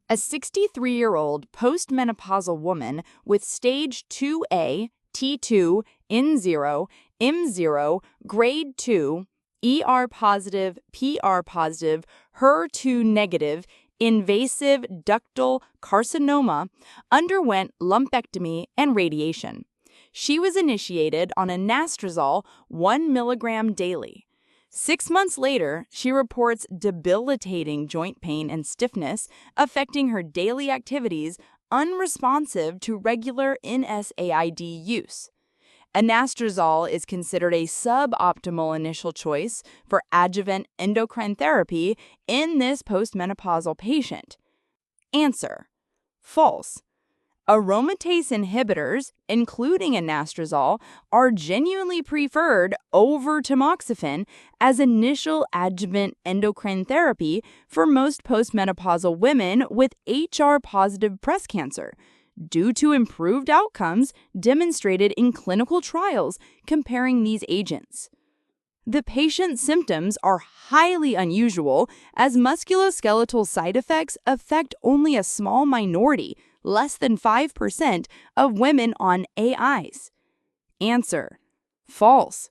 A 63-year-old postmenopausal woman with stage 2A, T2, N0, M0, grade 2, ER-positive, PR-positive, HER2-negative, invasive ductal carcinoma underwent lumpectomy and radiation. She was initiated on anastrozole 1 milligram daily. 6 months later, she reports debilitating joint pain and stiffness affecting her daily activities, unresponsive to regular NSAID use. Anastrozole is considered a suboptimal initial choice for adjuvant endocrine therapy in this postmenopausal patient. Answer: false. Aromatase inhibitors, including anastrozole, are genuinely preferred over tamoxifen as initial adjuvant endocrine therapy for most postmenopausal women with HR-positive breast cancer, due to improved outcomes demonstrated in clinical trials comparing these agents. The patient's symptoms are highly unusual, as musculoskeletal side effects affect only a small minority, less than 5%, of women on AIs. Answer: false.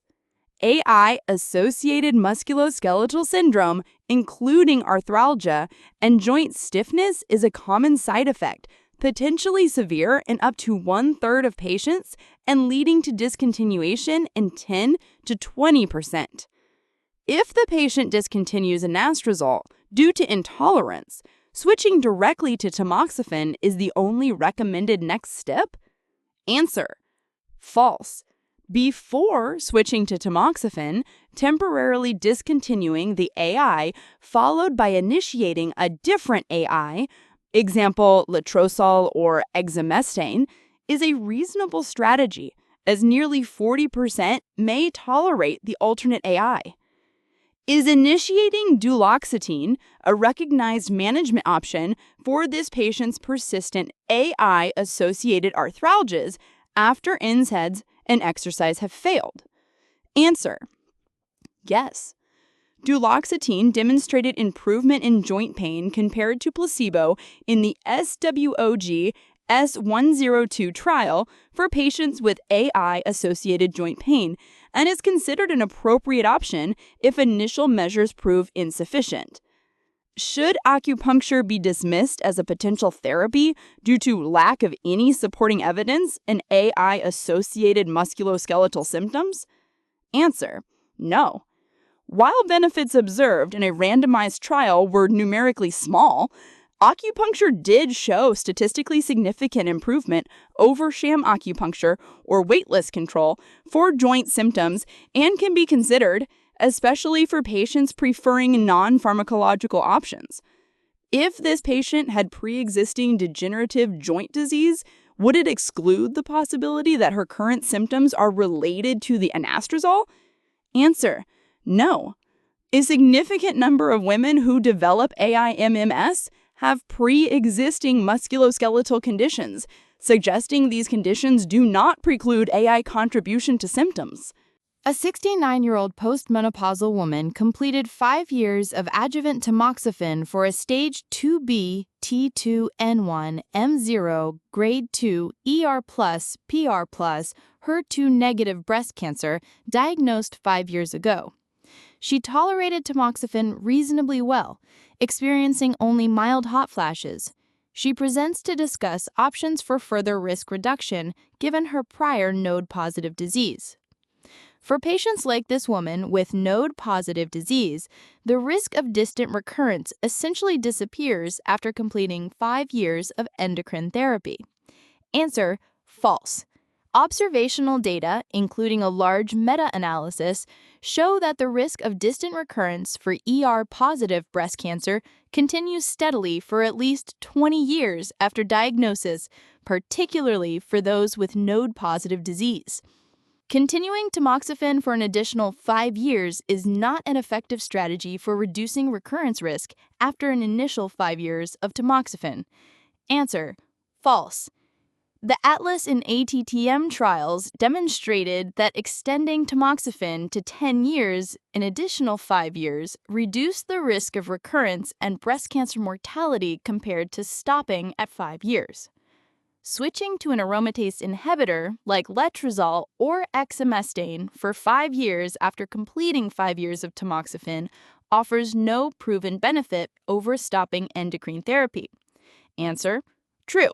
AI-associated musculoskeletal syndrome, including arthralgia and joint stiffness, is a common side effect, potentially severe in up to 1/3 of patients and leading to discontinuation in 10 to 20%. If the patient discontinues anastrozole due to intolerance, switching directly to tamoxifen is the only recommended next step? Answer: false. Before switching to tamoxifen, temporarily discontinuing the AI followed by initiating a different AI, example letrozole or exemestane, is a reasonable strategy, as nearly 40% may tolerate the alternate AI. Is initiating duloxetine a recognized management option for this patient's persistent AI-associated arthralgias after NSAIDs and exercise have failed? Answer: yes. Duloxetine demonstrated improvement in joint pain compared to placebo in the SWOG S102 trial for patients with AI-associated joint pain and is considered an appropriate option if initial measures prove insufficient. Should acupuncture be dismissed as a potential therapy due to lack of any supporting evidence in AI-associated musculoskeletal symptoms? Answer: no. While benefits observed in a randomized trial were numerically small, acupuncture did show statistically significant improvement over sham acupuncture or weightless control for joint symptoms and can be considered, especially for patients preferring non-pharmacological options. If this patient had pre-existing degenerative joint disease, would it exclude the possibility that her current symptoms are related to the anastrozole? Answer: no. A significant number of women who develop AIMMS have pre-existing musculoskeletal conditions, suggesting these conditions do not preclude AI contribution to symptoms. A 69-year-old postmenopausal woman completed 5 years of adjuvant tamoxifen for a stage 2B, T2N1, M0, grade 2, ER+, PR+, HER2-negative breast cancer diagnosed 5 years ago. She tolerated tamoxifen reasonably well, experiencing only mild hot flashes. She presents to discuss options for further risk reduction given her prior node-positive disease. For patients like this woman with node-positive disease, the risk of distant recurrence essentially disappears after completing 5 years of endocrine therapy. Answer: false. Observational data, including a large meta-analysis, show that the risk of distant recurrence for ER-positive breast cancer continues steadily for at least 20 years after diagnosis, particularly for those with node-positive disease. Continuing tamoxifen for an additional 5 years is not an effective strategy for reducing recurrence risk after an initial 5 years of tamoxifen. Answer: false. The ATLAS and ATTM trials demonstrated that extending tamoxifen to 10 years, an additional 5 years, reduced the risk of recurrence and breast cancer mortality compared to stopping at 5 years. Switching to an aromatase inhibitor like letrozole or exemestane for 5 years after completing 5 years of tamoxifen offers no proven benefit over stopping endocrine therapy. Answer: true.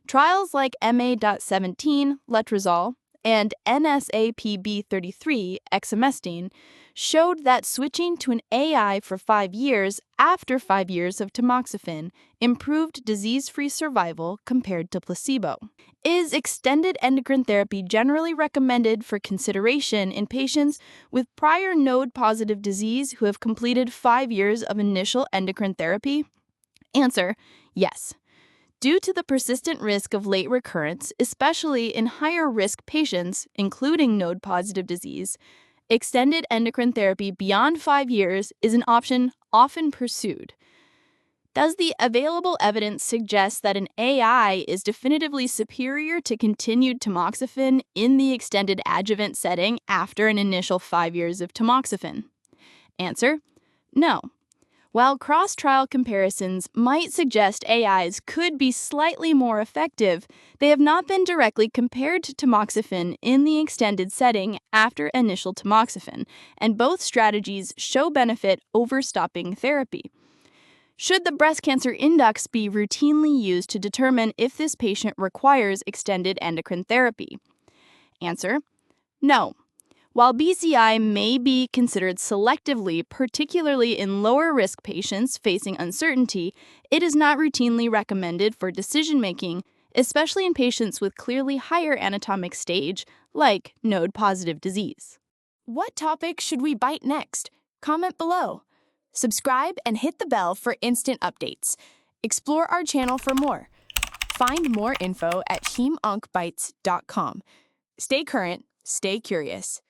Trials like MA.17, letrozole, and NSAPB33, exemestane, showed that switching to an AI for 5 years after 5 years of tamoxifen improved disease-free survival compared to placebo. Is extended endocrine therapy generally recommended for consideration in patients with prior node-positive disease who have completed 5 years of initial endocrine therapy? Answer: yes. Due to the persistent risk of late recurrence, especially in higher-risk patients, including node-positive disease, extended endocrine therapy beyond 5 years is an option often pursued. Does the available evidence suggest that an AI is definitively superior to continued tamoxifen in the extended adjuvant setting after an initial 5 years of tamoxifen? Answer: no. While cross-trial comparisons might suggest AIs could be slightly more effective, they have not been directly compared to tamoxifen in the extended setting after initial tamoxifen, and both strategies show benefit over stopping therapy. Should the breast cancer index be routinely used to determine if this patient requires extended endocrine therapy? Answer: no. While BCI may be considered selectively, particularly in lower-risk patients facing uncertainty, it is not routinely recommended for decision-making, especially in patients with clearly higher anatomic stage, like node-positive disease. What topic should we bite next? Comment below. Subscribe and hit the bell for instant updates. Explore our channel for more. Find more info at HemOncBytes.com. Stay current, stay curious.